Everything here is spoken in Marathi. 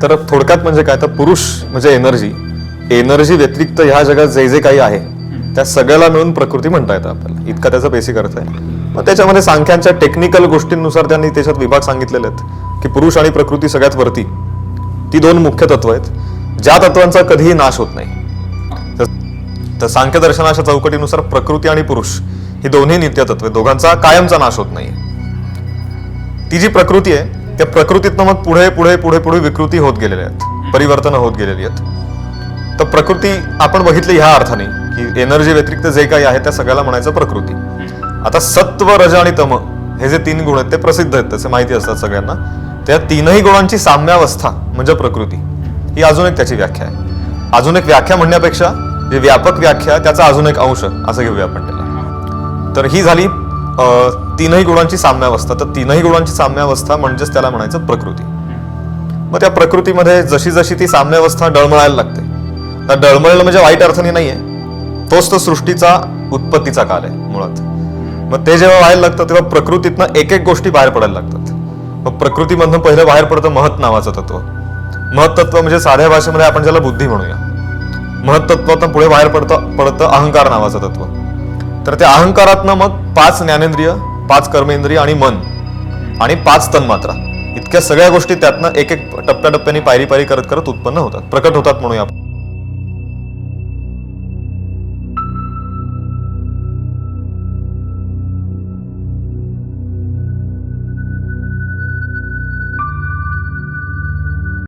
तर थोडक्यात म्हणजे काय, तर पुरुष म्हणजे एनर्जी व्यतिरिक्त ह्या जगात जे जे काही आहे त्या सगळ्याला मिळून प्रकृती म्हणता येतं आपल्याला. इतका त्याचा बेसिक अर्थ आहे. मग त्याच्यामध्ये सांख्यांच्या टेक्निकल गोष्टींनुसार त्यांनी त्याच्यात विभाग सांगितलेले आहेत की पुरुष आणि प्रकृती सगळ्यात वरती ती दोन मुख्य तत्व आहेत ज्या तत्वांचा कधीही नाश होत नाही. तर सांख्य दर्शनाच्या चौकटीनुसार प्रकृती आणि पुरुष ही दोन्ही नित्य तत्व, दोघांचा कायमचा नाश होत नाही. ती जी प्रकृती आहे त्या प्रकृतीतनं मग पुढे पुढे पुढे पुढे विकृती होत गेलेल्या आहेत, परिवर्तन होत गेलेली आहेत. तर प्रकृती आपण बघितली ह्या अर्थाने की एनर्जी व्यतिरिक्त जे काही आहे त्या सगळ्याला म्हणायचं प्रकृती. आता सत्व, रज आणि तम हे जे तीन गुण आहेत ते प्रसिद्ध आहेत, तसे माहिती असतात सगळ्यांना. त्या तीनही गुणांची साम्यावस्था म्हणजे प्रकृती, ही अजून एक त्याची व्याख्या आहे. अजून एक व्याख्या म्हणण्यापेक्षा जे व्यापक व्याख्या त्याचा अजून एक अंश असं घेऊया आपण त्याला. तर ही झाली तीनही गुणांची साम्यावस्था. तर तीनही गुणांची साम्यावस्था म्हणजेच त्याला म्हणायचं प्रकृती. मग त्या प्रकृतीमध्ये जशी जशी ती साम्यावस्था डळमळायला लागते, तर डळमळलं म्हणजे वाईट अर्थाने नाहीये, तोच तो सृष्टीचा उत्पत्तीचा काल आहे मुळात. मग ते जेव्हा व्हायला लागतं तेव्हा प्रकृतीतनं एक एक गोष्टी बाहेर पडायला लागतात. मग प्रकृतीमधनं पहिलं बाहेर पडतं महत नावाचं तत्व. महत तत्व म्हणजे साध्या भाषेमध्ये आपण ज्याला बुद्धी म्हणूया. महत तत्वातनं पुढे बाहेर पडतं अहंकार नावाचं तत्व. तर त्या अहंकारातनं मग 5 ज्ञानेंद्रिय, 5 कर्मेंद्रिय आणि मन आणि 5 तन्मात्रा, इतक्या सगळ्या गोष्टी त्यातनं एक एक टप्प्याटप्प्याने पायरी करत करत उत्पन्न होतात, प्रकट होतात म्हणूया आपण.